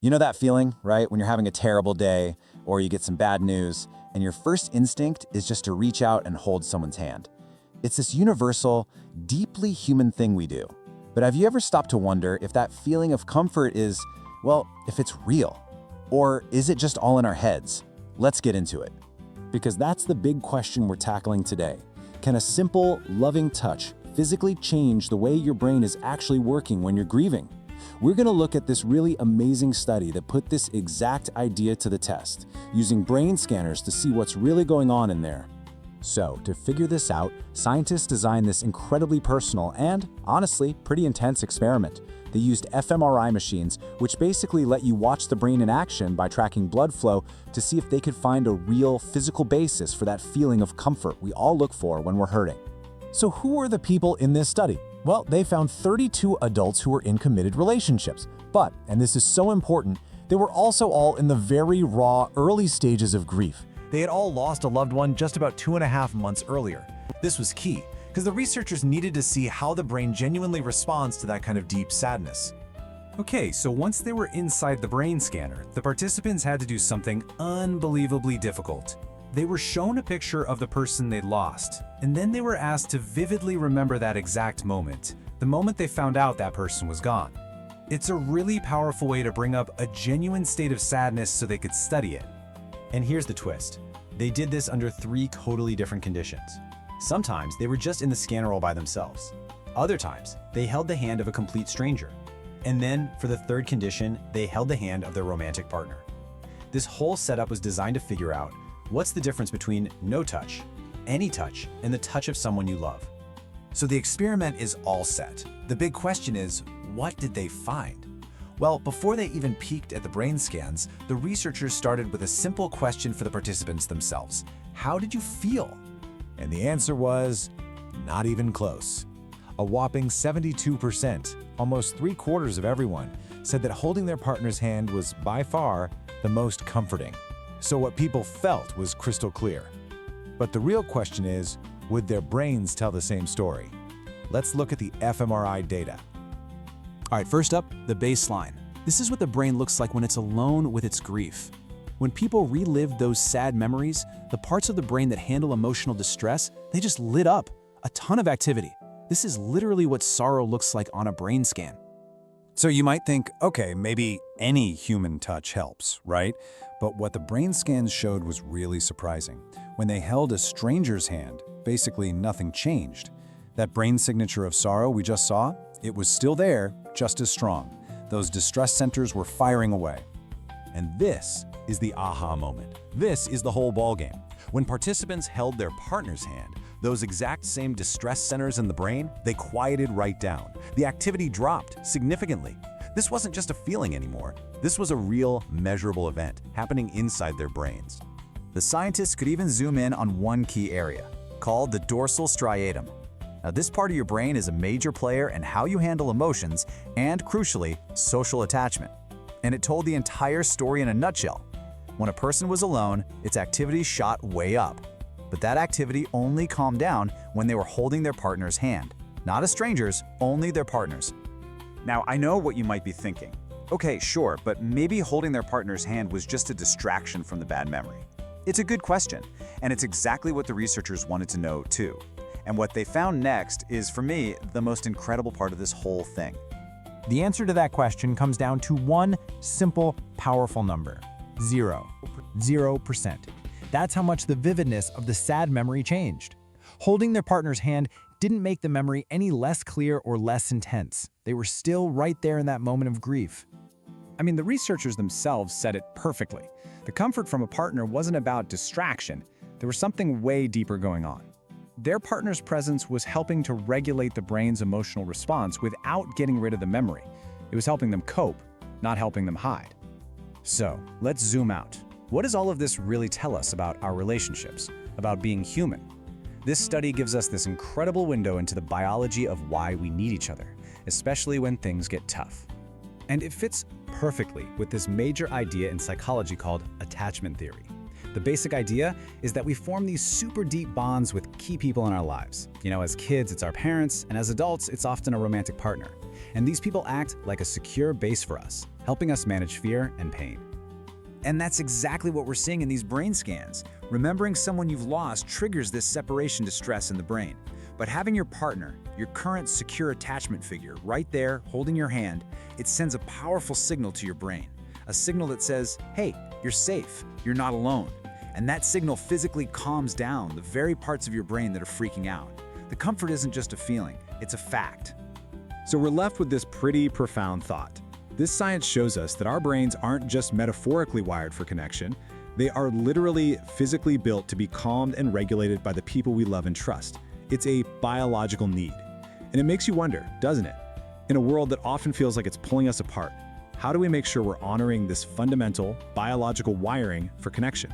You know that feeling, right? When you're having a terrible day or you get some bad news and your first instinct is just to reach out and hold someone's hand. It's this universal, deeply human thing we do. But have you ever stopped to wonder if that feeling of comfort is, well, if it's real? Or is it just all in our heads? Let's get into it. Because that's the big question we're tackling today. Can a simple, loving touch physically change the way your brain is actually working when you're grieving? We're going to look at this really amazing study that put this exact idea to the test, using brain scanners to see what's really going on in there. So, to figure this out, scientists designed this incredibly personal and, honestly, pretty intense experiment. They used fMRI machines, which basically let you watch the brain in action by tracking blood flow to see if they could find a real physical basis for that feeling of comfort we all look for when we're hurting. So who were the people in this study? Well, they found 32 adults who were in committed relationships. But, and this is so important, they were also all in the very raw, early stages of grief. They had all lost a loved one just about 2.5 months earlier. This was key, because the researchers needed to see how the brain genuinely responds to that kind of deep sadness. Okay, so once they were inside the brain scanner, the participants had to do something unbelievably difficult. They were shown a picture of the person they'd lost, and then they were asked to vividly remember that exact moment, the moment they found out that person was gone. It's a really powerful way to bring up a genuine state of sadness so they could study it. And here's the twist. They did this under 3 totally different conditions. Sometimes they were just in the scanner all by themselves. Other times, they held the hand of a complete stranger. And then, for the third condition, they held the hand of their romantic partner. This whole setup was designed to figure out what's the difference between no touch, any touch, and the touch of someone you love. So the experiment is all set. The big question is, what did they find? Well, before they even peeked at the brain scans, the researchers started with a simple question for the participants themselves. How did you feel? And the answer was, not even close. A whopping 72%, almost 3/4 of everyone, said that holding their partner's hand was by far the most comforting. So what people felt was crystal clear. But the real question is, would their brains tell the same story? Let's look at the fMRI data. All right, first up, the baseline. This is what the brain looks like when it's alone with its grief. When people relive those sad memories, the parts of the brain that handle emotional distress, they just lit up. A ton of activity. This is literally what sorrow looks like on a brain scan. So you might think, okay, maybe any human touch helps, right? But what the brain scans showed was really surprising. When they held a stranger's hand, basically nothing changed. That brain signature of sorrow we just saw, it was still there, just as strong. Those distress centers were firing away. And this is the aha moment. This is the whole ballgame. When participants held their partner's hand, those exact same distress centers in the brain, they quieted right down. The activity dropped significantly. This wasn't just a feeling anymore. This was a real, measurable event happening inside their brains. The scientists could even zoom in on one key area, called the dorsal striatum. Now, this part of your brain is a major player in how you handle emotions and, crucially, social attachment. And it told the entire story in a nutshell. When a person was alone, its activity shot way up. But that activity only calmed down when they were holding their partner's hand. Not a stranger's, only their partner's. Now, I know what you might be thinking. Okay, sure, but maybe holding their partner's hand was just a distraction from the bad memory. It's a good question, and it's exactly what the researchers wanted to know, too. And what they found next is, for me, the most incredible part of this whole thing. The answer to that question comes down to one simple, powerful number. 0. 0%. That's how much the vividness of the sad memory changed. Holding their partner's hand didn't make the memory any less clear or less intense. They were still right there in that moment of grief. I mean, the researchers themselves said it perfectly. The comfort from a partner wasn't about distraction. There was something way deeper going on. Their partner's presence was helping to regulate the brain's emotional response without getting rid of the memory. It was helping them cope, not helping them hide. So, let's zoom out. What does all of this really tell us about our relationships, about being human? This study gives us this incredible window into the biology of why we need each other, especially when things get tough. And it fits perfectly with this major idea in psychology called attachment theory. The basic idea is that we form these super deep bonds with key people in our lives. You know, as kids, it's our parents, and as adults, it's often a romantic partner. And these people act like a secure base for us. helping us manage fear and pain. And that's exactly what we're seeing in these brain scans. Remembering someone you've lost triggers this separation distress in the brain. But having your partner, your current secure attachment figure, right there holding your hand, it sends a powerful signal to your brain. A signal that says, hey, you're safe, you're not alone. And that signal physically calms down the very parts of your brain that are freaking out. The comfort isn't just a feeling, it's a fact. So we're left with this pretty profound thought. This science shows us that our brains aren't just metaphorically wired for connection, they are literally physically built to be calmed and regulated by the people we love and trust. It's a biological need. And it makes you wonder, doesn't it? In a world that often feels like it's pulling us apart, how do we make sure we're honoring this fundamental biological wiring for connection?